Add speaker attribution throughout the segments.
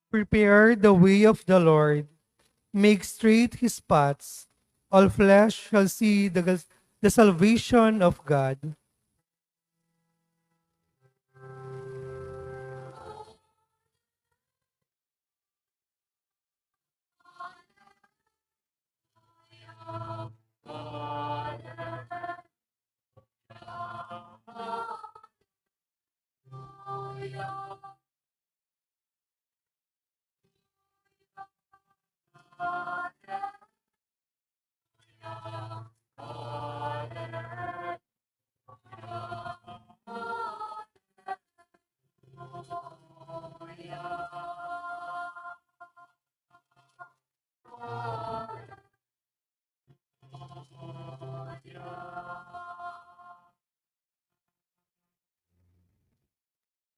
Speaker 1: Prepare the way of the Lord, make straight his paths. All flesh shall see the salvation of God.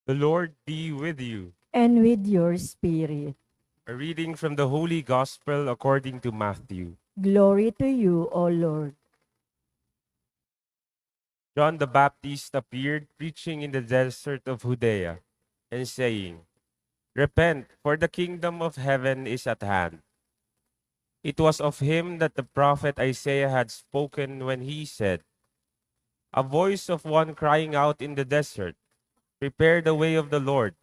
Speaker 2: The Lord be with you.
Speaker 3: And with your spirit.
Speaker 2: A reading from the Holy Gospel according to Matthew.
Speaker 3: Glory to you, O Lord.
Speaker 2: John the Baptist appeared preaching in the desert of Judea and saying, "Repent, for the kingdom of heaven is at hand." It was of him that the prophet Isaiah had spoken when he said, "A voice of one crying out in the desert, prepare the way of the Lord,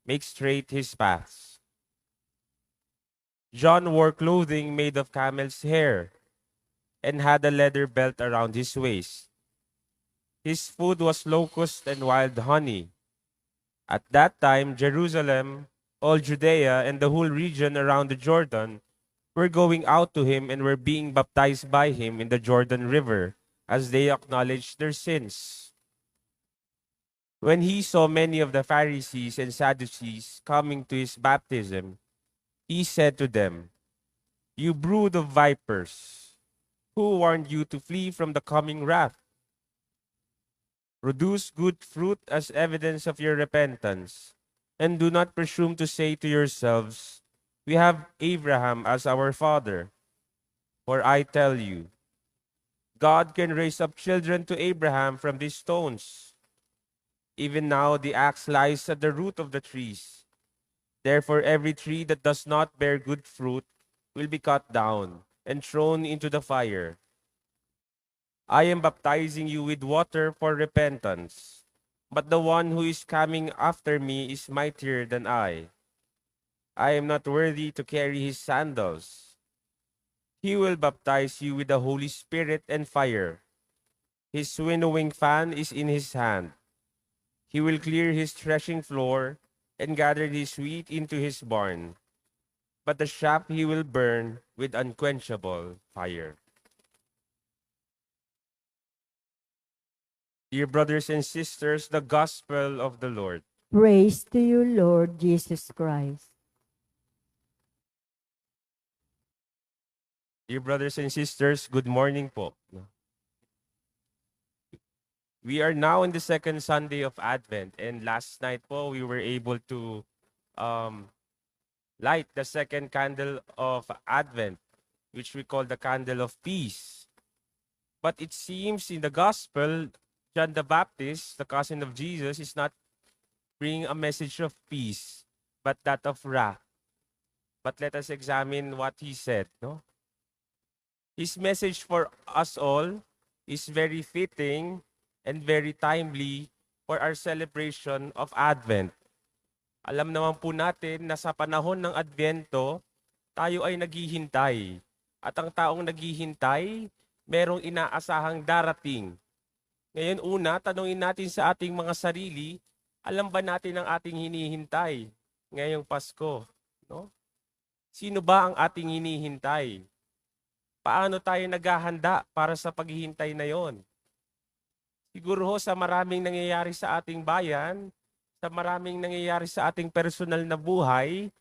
Speaker 2: make straight his paths." John wore clothing made of camel's hair and had a leather belt around his waist. His food was locust and wild honey. At that time, Jerusalem, all Judea, and the whole region around the Jordan were going out to him and were being baptized by him in the Jordan River as they acknowledged their sins. When he saw many of the Pharisees and Sadducees coming to his baptism, he said to them, "You brood of vipers, who warned you to flee from the coming wrath? Produce good fruit as evidence of your repentance, and do not presume to say to yourselves, 'We have Abraham as our father.' For I tell you, God can raise up children to Abraham from these stones. Even now the axe lies at the root of the trees. Therefore every tree that does not bear good fruit will be cut down and thrown into the fire. I am baptizing you with water for repentance, but the one who is coming after me is mightier than I. I am not worthy to carry his sandals. He will baptize you with the Holy Spirit and fire. His winnowing fan is in his hand. He will clear his threshing floor and gather his wheat into his barn, but the chaff he will burn with unquenchable fire." Dear brothers and sisters, the gospel of the Lord.
Speaker 3: Praise to you, Lord Jesus Christ.
Speaker 2: Dear brothers and sisters, good morning po. We are now in the second Sunday of Advent, and last night po we were able to um, light the second candle of Advent, which we call the candle of peace. But it seems in the gospel, John the Baptist, the cousin of Jesus, is not bringing a message of peace, but that of wrath. But let us examine what he said. No? His message for us all is very fitting and very timely for our celebration of Advent. Alam naman po natin na sa panahon ng Advento, tayo ay naghihintay. At ang taong naghihintay, merong inaasahang darating. Ngayon una, tanungin natin sa ating mga sarili, alam ba natin ang ating hinihintay ngayong Pasko? No? Sino ba ang ating hinihintay? Paano tayo naghahanda para sa paghihintay na yon? Siguro ho sa maraming nangyayari sa ating bayan, sa maraming nangyayari sa ating personal na buhay,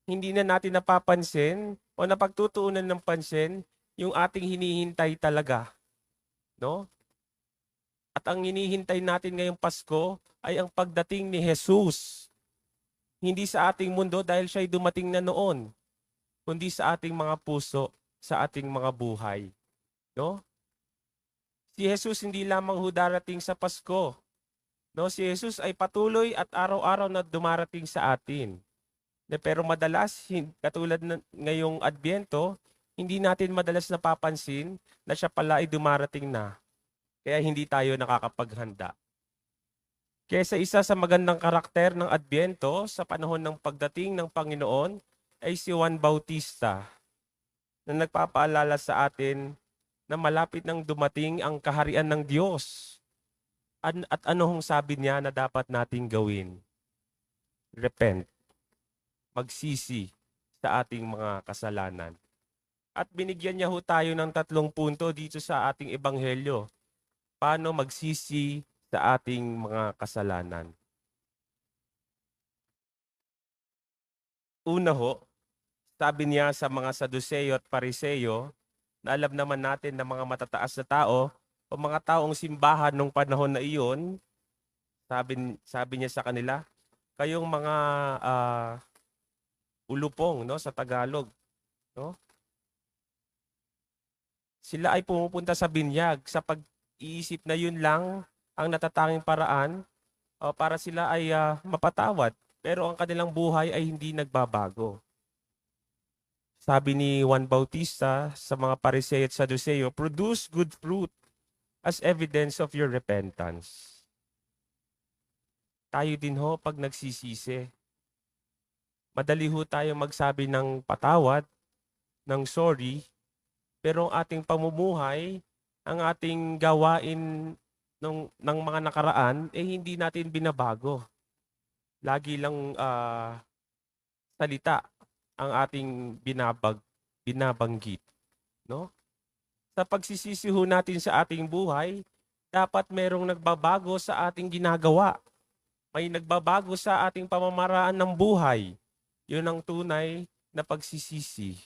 Speaker 2: hindi na natin napapansin o napagtutuunan ng pansin yung ating hinihintay talaga. No? At ang hinihintay natin ngayong Pasko ay ang pagdating ni Jesus. Hindi sa ating mundo dahil siya'y dumating na noon, kundi sa ating mga puso, sa ating mga buhay. No? Si Jesus hindi lamang ho darating sa Pasko. No, si Jesus ay patuloy at araw-araw na dumarating sa atin. Pero madalas, katulad ng ngayong Adbyento, hindi natin madalas napapansin na siya pala ay dumarating na. Kaya hindi tayo nakakapaghanda. Kaya isa sa magandang karakter ng Adbyento sa panahon ng pagdating ng Panginoon ay si Juan Bautista na nagpapaalala sa atin na malapit nang dumating ang kaharian ng Diyos. At ano hong sabi niya na dapat nating gawin? Repent. Magsisi sa ating mga kasalanan. At binigyan niya ho tayo ng 3 punto dito sa ating ebanghelyo. Paano magsisi sa ating mga kasalanan? Una ho, sabi niya sa mga Saduceo at Pariseo, na alam naman natin na mga matataas na tao o mga taong simbahan nung panahon na iyon, sabi niya sa kanila, kayong mga ulupong, no, sa Tagalog, no? Sila ay pumupunta sa binyag sa pag-iisip na yun lang ang natatanging paraan para sila ay mapatawad. Pero ang kanilang buhay ay hindi nagbabago. Sabi ni Juan Bautista sa mga Pariseo at Saduceo, produce good fruit as evidence of your repentance. Tayo din ho pag nagsisisi. Madali ho tayo magsabi ng patawad, ng sorry, pero ang ating pamumuhay, ang ating gawain ng mga nakaraan, hindi natin binabago. Lagi lang salita ang ating binabanggit. No? Sa pagsisisi ho natin sa ating buhay, dapat merong nagbabago sa ating ginagawa. May nagbabago sa ating pamamaraan ng buhay. Yun ang tunay na pagsisisi.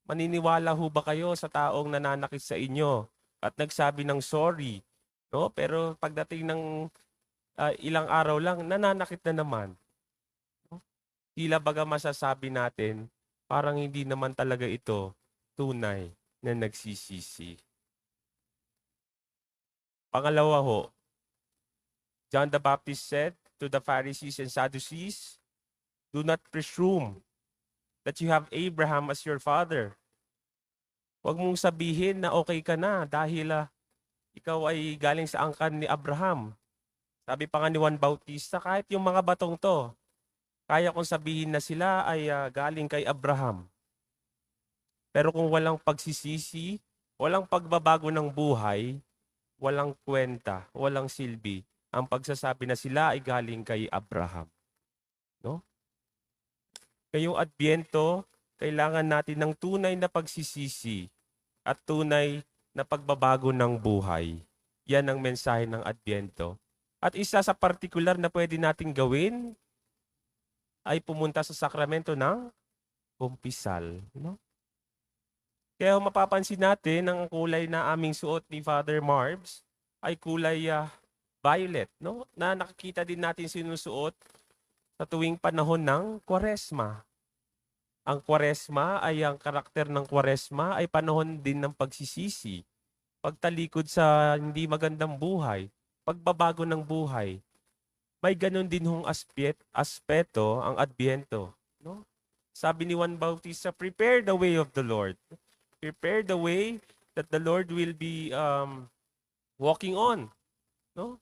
Speaker 2: Maniniwala ho ba kayo sa taong nananakit sa inyo at nagsabi ng sorry? No? Pero pagdating ng ilang araw lang, nananakit na naman. No? Tila baga masasabi natin, parang hindi naman talaga ito tunay na nagsisisi. Pangalawa ho, John the Baptist said to the Pharisees and Sadducees, do not presume that you have Abraham as your father. Huwag mong sabihin na okay ka na dahil ikaw ay galing sa angkan ni Abraham. Sabi pa nga ni Juan Bautista, kahit yung mga batong to, kaya kong sabihin na sila ay galing kay Abraham. Pero kung walang pagsisisi, walang pagbabago ng buhay, walang kwenta, walang silbi, ang pagsasabi na sila ay galing kay Abraham. No? Ngayong Adbyento, kailangan natin ng tunay na pagsisisi at tunay na pagbabago ng buhay. Yan ang mensahe ng Adbyento. At isa sa partikular na pwede nating gawin ay pumunta sa sakramento ng kumpisal. No? Kaya mapapansin natin ang kulay na aming suot ni Father Marbs ay kulay violet. No? Na nakikita din natin sinusuot sa tuwing panahon ng Kwaresma. Ang Kwaresma ay ang karakter ng Kwaresma ay panahon din ng pagsisisi, pagtalikod sa hindi magandang buhay, pagbabago ng buhay. May ganun din hong aspeto ang Adbyento. No? Sabi ni Juan Bautista, prepare the way of the Lord. Prepare the way that the Lord will be walking on. No?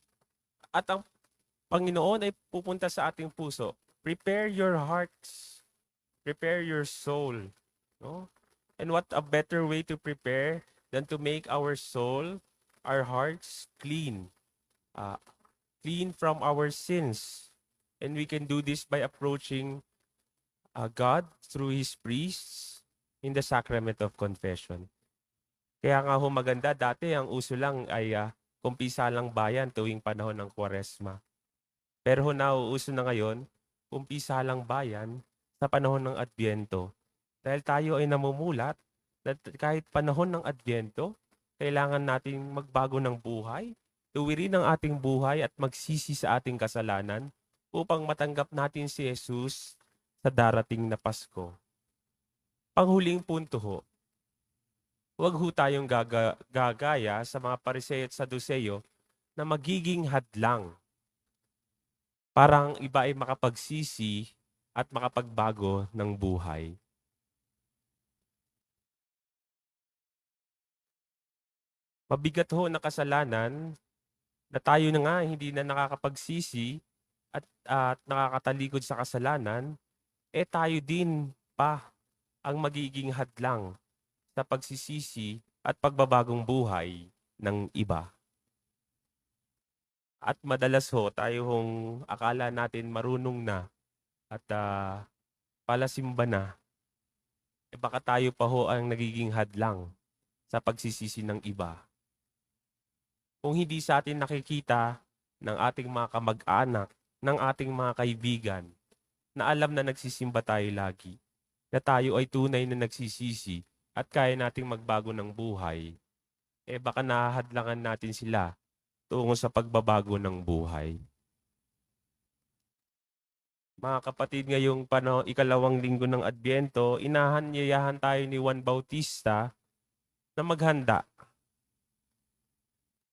Speaker 2: At ang Panginoon ay pupunta sa ating puso. Prepare your hearts. Prepare your soul. No? And what a better way to prepare than to make our soul, our hearts clean. Clean from our sins. And we can do this by approaching God through His priests in the sacrament of confession. Kaya nga ho maganda, dati ang uso lang ay kumpisalang bayan tuwing panahon ng Kwaresma. Pero ho nauuso na ngayon, kumpisalang bayan sa panahon ng Adbyento. Dahil tayo ay namumulat na kahit panahon ng Adbyento, kailangan nating magbago ng buhay, tuwirin ang ating buhay at magsisi sa ating kasalanan upang matanggap natin si Jesus sa darating na Pasko. Panghuling punto ho, Huwag ho tayong gagaya sa mga Pariseo at Saduseyo na magiging hadlang para ang iba ay makapagsisi at makapagbago ng buhay. Mabigat ho na kasalanan na tayo na nga hindi na nakakapagsisi at nakakatalikod sa kasalanan, tayo din pa ang magiging hadlang sa pagsisisi at pagbabagong buhay ng iba. At madalas ho, tayo hong akala natin marunong na at palasimba na, baka tayo pa ho ang nagiging hadlang sa pagsisisi ng iba. Kung hindi sa atin nakikita ng ating mga kamag-anak, ng ating mga kaibigan, na alam na nagsisimba tayo lagi, na tayo ay tunay na nagsisisi at kaya nating magbago ng buhay, baka nahahadlangan natin sila tungo sa pagbabago ng buhay. Mga kapatid, ngayong ikalawang linggo ng Adbyento, inahanyayahan tayo ni Juan Bautista na maghanda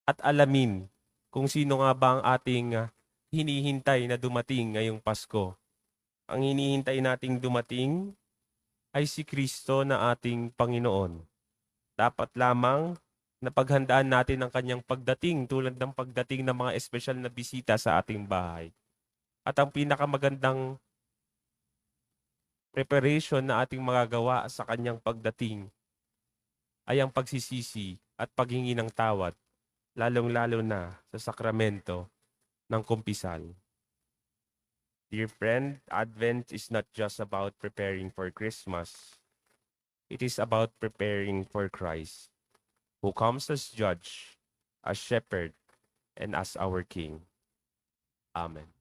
Speaker 2: at alamin kung sino nga ba ang ating hinihintay na dumating ngayong Pasko. Ang hinihintay nating dumating ay si Kristo na ating Panginoon. Dapat lamang na paghandaan natin ang kanyang pagdating tulad ng pagdating ng mga espesyal na bisita sa ating bahay. At ang pinakamagandang preparation na ating magagawa sa kanyang pagdating ay ang pagsisisi at paghingi ng tawad, lalong-lalo na sa sakramento ng kumpisal. Dear friend, Advent is not just about preparing for Christmas. It is about preparing for Christ, who comes as judge, as shepherd, and as our King. Amen.